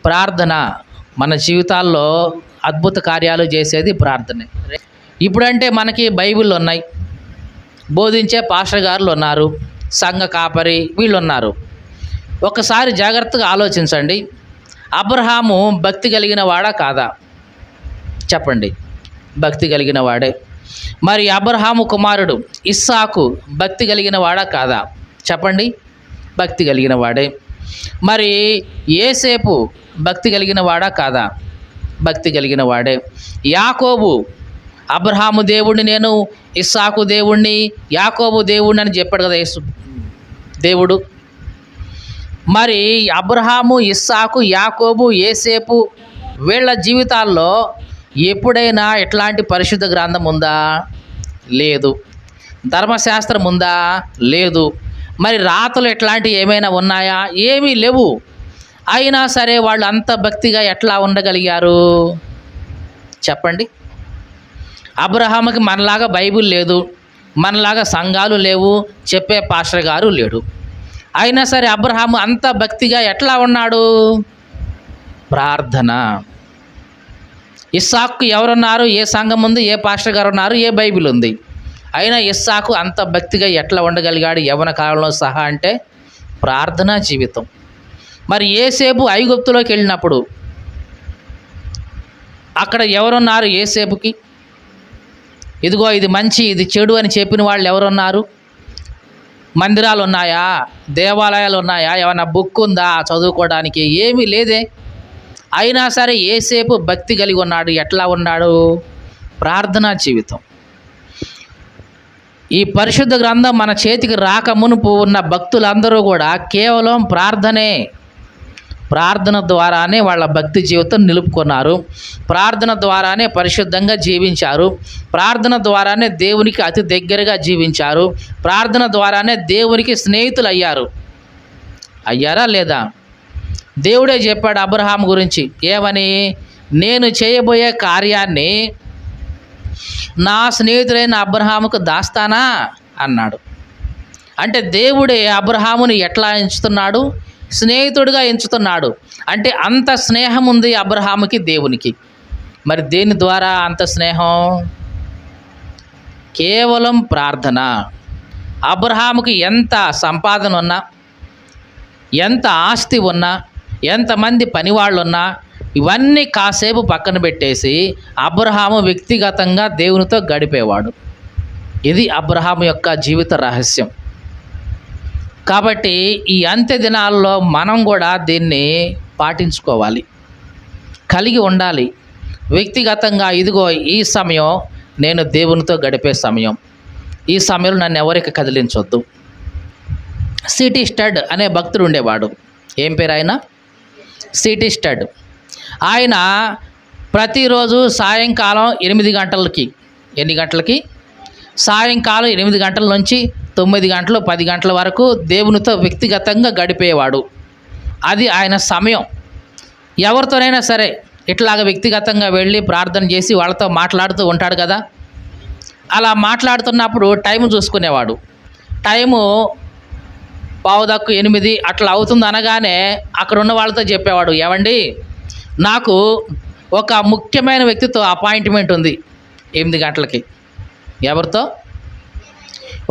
ప్రార్థన మన జీవితాల్లో అద్భుత కార్యాలు చేసేది ప్రార్థనే. ఇప్పుడంటే మనకి బైబిల్ ఉన్నాయి, బోధించే పాస్టర్ గారులు ఉన్నారు, సంఘ కాపరి వీళ్ళు ఉన్నారు. ఒకసారి జాగ్రత్తగా ఆలోచించండి, అబ్రహాము భక్తి కలిగిన వాడా కాదా? చెప్పండి. భక్తి కలిగిన వాడే. మరి అబ్రహాము కుమారుడు ఇస్సాకు భక్తి కలిగిన వాడా కాదా? చెప్పండి. భక్తి కలిగిన వాడే. మరి యోసేపు భక్తి కలిగిన వాడా కాదా? భక్తి కలిగిన వాడే. యాకోబు అబ్రహాము దేవుణ్ణి నేను, ఇస్సాకు దేవుణ్ణి, యాకోబు దేవుణ్ణి అని చెప్పాడు కదా యేసు దేవుడు. మరి అబ్రహాము, ఇస్సాకు, యాకోబు, యోసేపు వీళ్ళ జీవితాల్లో ఎప్పుడైనా ఎట్లాంటి పరిశుద్ధ గ్రంథం ఉందా? లేదు. ధర్మశాస్త్రం ఉందా? లేదు. మరి రాతలు ఎట్లాంటివి ఏమైనా ఉన్నాయా? ఏమీ లేవు. అయినా సరే వాళ్ళు అంత భక్తిగా ఎట్లా ఉండగలిగారు? చెప్పండి. అబ్రహాముకి మనలాగా బైబిల్ లేదు, మనలాగా సంఘాలు లేవు, చెప్పే పాస్టర్ గారు లేడు. అయినా సరే అబ్రహాము అంత భక్తిగా ఎట్లా ఉన్నాడు? ప్రార్థన. ఇస్సాకు ఎవరున్నారు? ఏ సంఘం ఉంది? ఏ పాస్టర్ గారు ఉన్నారు? ఏ బైబిల్ ఉంది? అయినా ఇస్సాకు అంత భక్తిగా ఎట్లా ఉండగలిగాడు యవ్వన కాలంలో సహా అంటే ప్రార్థనా జీవితం. మరి యోసేపు ఐగుప్తులోకి వెళ్ళినప్పుడు అక్కడ ఎవరున్నారు? యోసేపుకి ఇదిగో ఇది మంచి, ఇది చెడు అని చెప్పిన వాళ్ళు ఎవరున్నారు? మందిరాలు ఉన్నాయా? దేవాలయాలు ఉన్నాయా? ఏమైనా బుక్ ఉందా చదువుకోవడానికి? ఏమీ లేదే. అయినా సరే యోసేపు భక్తి కలిగి ఉన్నాడు. ఎట్లా ఉన్నాడు? ప్రార్థనా జీవితం. ఈ పరిశుద్ధ గ్రంథం మన చేతికి రాక మునుపు ఉన్న భక్తులందరూ కూడా కేవలం ప్రార్థన ద్వారానే వాళ్ళ భక్తి జీవితం నిలుపుకున్నారు. ప్రార్థన ద్వారానే పరిశుద్ధంగా జీవించారు. ప్రార్థన ద్వారానే దేవునికి అతి దగ్గరగా జీవించారు. ప్రార్థన ద్వారానే దేవునికి స్నేహితులు అయ్యారా లేదా? దేవుడే చెప్పాడు అబ్రహాం గురించి ఏమని? నేను చేయబోయే కార్యాన్ని నా స్నేహితుడైన అబ్రహాముకు దాస్తానా అన్నాడు. అంటే దేవుడే అబ్రహాముని ఎట్లా ఎంచుతున్నాడు? స్నేహితుడిగా ఎంచుతున్నాడు. అంటే అంత స్నేహం ఉంది అబ్రహాముకి దేవునికి. మరి దేని ద్వారా అంత స్నేహం? కేవలం ప్రార్థన. అబ్రహాముకి ఎంత సంపాదన ఉన్నా, ఎంత ఆస్తి ఉన్నా, ఎంతమంది పనివాళ్ళు ఉన్నా ఇవన్నీ కాసేపు పక్కన పెట్టేసి అబ్రహాము వ్యక్తిగతంగా దేవునితో గడిపేవాడు. ఇది అబ్రహాము యొక్క జీవిత రహస్యం. కాబట్టి ఈ అంత్య దినాల్లో మనం కూడా దీన్ని పాటించుకోవాలి, కలిగి ఉండాలి. వ్యక్తిగతంగా ఇదిగో ఈ సమయం నేను దేవునితో గడిపే సమయం, ఈ సమయంలో నన్ను ఎవరికి కదిలించొద్దు. సిటీ స్టడ్ అనే భక్తుడు ఉండేవాడు. ఏం పేరు ఆయన? City stud. ఆయన ప్రతిరోజు సాయంకాలం 8 గంటలకి, ఎన్ని గంటలకి? సాయంకాలం 8 గంటల నుంచి 9 గంటలు 10 గంటల వరకు దేవునితో వ్యక్తిగతంగా గడిపేవాడు. అది ఆయన సమయం. ఎవరితోనైనా సరే ఇట్లాగ వ్యక్తిగతంగా వెళ్ళి ప్రార్థన చేసి వాళ్ళతో మాట్లాడుతూ ఉంటాడు కదా. అలా మాట్లాడుతున్నప్పుడు టైం చూసుకునేవాడు. టైము 7:45 అట్లా అవుతుంది అనగానే అక్కడ ఉన్న వాళ్ళతో చెప్పేవాడు, ఏవండి నాకు ఒక ముఖ్యమైన వ్యక్తితో అపాయింట్మెంట్ ఉంది 8 గంటలకి. ఎవరితో?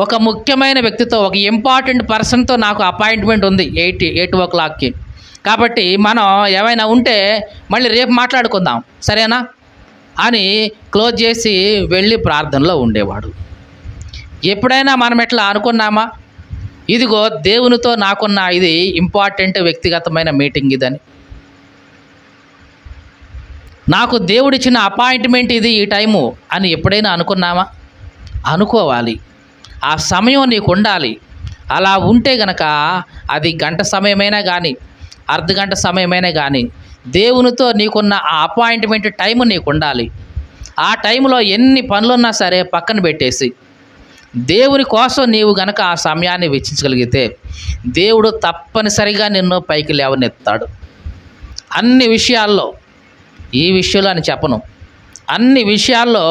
ఒక ముఖ్యమైన వ్యక్తితో, ఒక ఇంపార్టెంట్ పర్సన్తో నాకు అపాయింట్మెంట్ ఉంది 8 o'clockకి. కాబట్టి మనం ఏమైనా ఉంటే మళ్ళీ రేపు మాట్లాడుకుందాం, సరేనా అని క్లోజ్ చేసి వెళ్ళి ప్రార్థనలో ఉండేవాడు. ఎప్పుడైనా మనం ఎట్లా అనుకున్నామా? ఇదిగో దేవునితో నాకున్న ఇది ఇంపార్టెంట్ వ్యక్తిగతమైన మీటింగ్ ఇదని, నాకు దేవుడిచ్చిన అపాయింట్మెంట్ ఇది ఈ టైము అని ఎప్పుడైనా అనుకున్నామా? అనుకోవాలి. ఆ సమయం నీకు ఉండాలి. అలా ఉంటే గనక అది గంట సమయమైనా కానీ, అర్ధగంట సమయమైనా కానీ దేవునితో నీకున్న ఆ అపాయింట్మెంట్ టైము నీకు ఉండాలి. ఆ టైంలో ఎన్ని పనులున్నా సరే పక్కన పెట్టేసి దేవుని కోసం నీవు గనక ఆ సమయాన్ని వెచ్చించగలిగితే దేవుడు తప్పనిసరిగా నిన్ను పైకి లేవనెత్తాడు. అన్ని విషయాల్లో, ఈ విషయంలో అని చెప్పను, అన్ని విషయాల్లో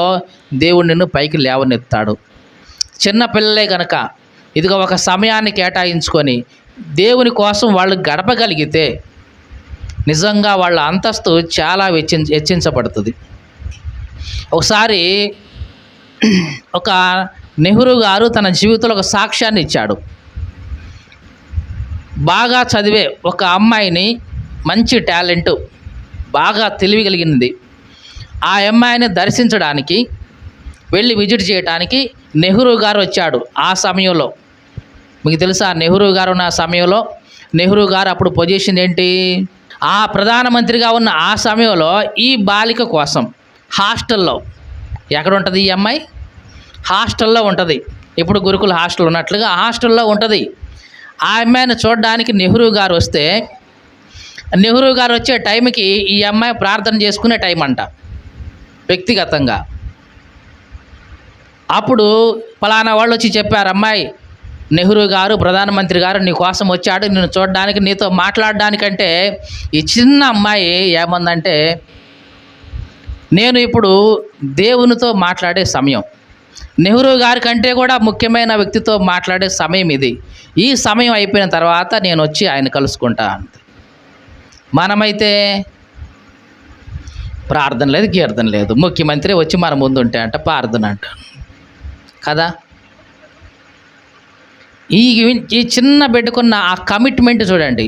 దేవుడు నిన్ను పైకి లేవనెత్తాడు. చిన్నపిల్లలే కనుక ఇదిగో ఒక సమయాన్ని కేటాయించుకొని దేవుని కోసం వాళ్ళు గడపగలిగితే నిజంగా వాళ్ళ అంతస్తు చాలా హెచ్చించబడుతుంది. ఒకసారి ఒక నెహ్రూ గారు తన జీవితంలో ఒక సాక్ష్యాన్ని ఇచ్చాడు. బాగా చదివే ఒక అమ్మాయిని, మంచి టాలెంట్, బాగా తెలివి కలిగింది, ఆ అమ్మాయిని దర్శించడానికి వెళ్ళి విజిట్ చేయడానికి నెహ్రూ గారు వచ్చాడు. ఆ సమయంలో మీకు తెలుసా, నెహ్రూ గారు ఉన్న సమయంలో నెహ్రూ గారు అప్పుడు పొజిషన్ ఏంటి? ఆ ప్రధానమంత్రిగా ఉన్న ఆ సమయంలో ఈ బాలిక కోసం హాస్టల్లో, ఎక్కడ ఉంటుంది ఈ అమ్మాయి? హాస్టల్లో ఉంటుంది. ఇప్పుడు గురుకుల హాస్టల్ ఉన్నట్లుగా హాస్టల్లో ఉంటుంది. ఆ అమ్మాయిని చూడడానికి నెహ్రూ గారు వస్తే, నెహ్రూ గారు వచ్చే టైంకి ఈ అమ్మాయి ప్రార్థన చేసుకునే టైం అంట వ్యక్తిగతంగా. అప్పుడు ఫలానా వాళ్ళు వచ్చి చెప్పారు, అమ్మాయి నెహ్రూ గారు ప్రధానమంత్రి గారు నీ కోసం వచ్చాడు, నిన్ను చూడడానికి, నీతో మాట్లాడడానికంటే ఈ చిన్న అమ్మాయి ఏమందంటే, నేను ఇప్పుడు దేవునితో మాట్లాడే సమయం, నెహ్రూ గారి కంటే కూడా ముఖ్యమైన వ్యక్తితో మాట్లాడే సమయం ఇది. ఈ సమయం అయిపోయిన తర్వాత నేను వచ్చి ఆయన కలుసుకుంటా అంతే. మనమైతే ప్రార్థన లేదు, కీర్తన లేదు, ముఖ్యమంత్రి వచ్చి మన ముందు ఉంటే అంట ప్రార్థన అంట కదా. ఈ చిన్న బిడ్డకున్న ఆ కమిట్మెంట్ చూడండి.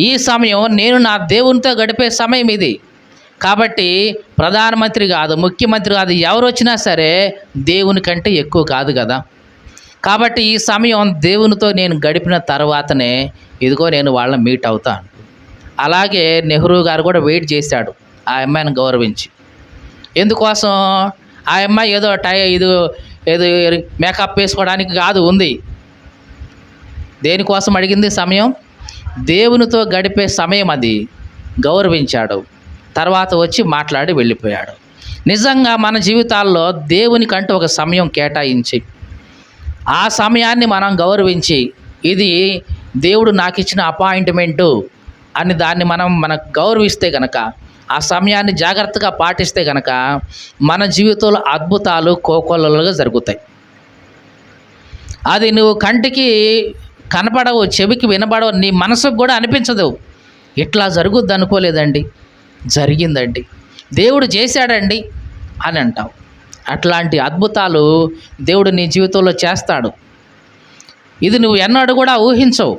ఈ సమయం నేను నా దేవునితో గడిపే సమయం ఇది. కాబట్టి ప్రధానమంత్రి కాదు, ముఖ్యమంత్రి కాదు, ఎవరు వచ్చినా సరే దేవుని కంటే ఎక్కువ కాదు కదా. కాబట్టి ఈ సమయం దేవునితో నేను గడిపిన తర్వాతనే ఇదిగో నేను వాళ్ళని మీట్ అవుతాను. అలాగే నెహ్రూ గారు కూడా వెయిట్ చేశాడు ఆ అమ్మాయిని గౌరవించి. ఎందుకోసం? ఆ అమ్మాయి ఏదో ఏదో మేకప్ వేసుకోవడానికి కాదు ఉంది. దేనికోసం అడిగింది సమయం? దేవునితో గడిపే సమయం అది. గౌరవించాడు, తర్వాత వచ్చి మాట్లాడి వెళ్ళిపోయాడు. నిజంగా మన జీవితాల్లో దేవునికంటూ ఒక సమయం కేటాయించి ఆ సమయాన్ని మనం గౌరవించి, ఇది దేవుడు నాకు ఇచ్చిన అపాయింట్మెంటు అని దాన్ని మనకు గౌరవిస్తే కనుక, ఆ సమయాన్ని జాగ్రత్తగా పాటిస్తే కనుక మన జీవితంలో అద్భుతాలు కోకొల్లలుగా జరుగుతాయి. అది నువ్వు కంటికి కనపడవు, చెవికి వినబడవు, నీ మనసుకు కూడా అనిపించదు. ఇట్లా జరుగుద్ది అనుకోలేదండి, జరిగిందండి, దేవుడు చేశాడండి అని అంటావు. అట్లాంటి అద్భుతాలు దేవుడు నీ జీవితంలో చేస్తాడు. ఇది నువ్వు ఎన్నడూ కూడా ఊహించవు.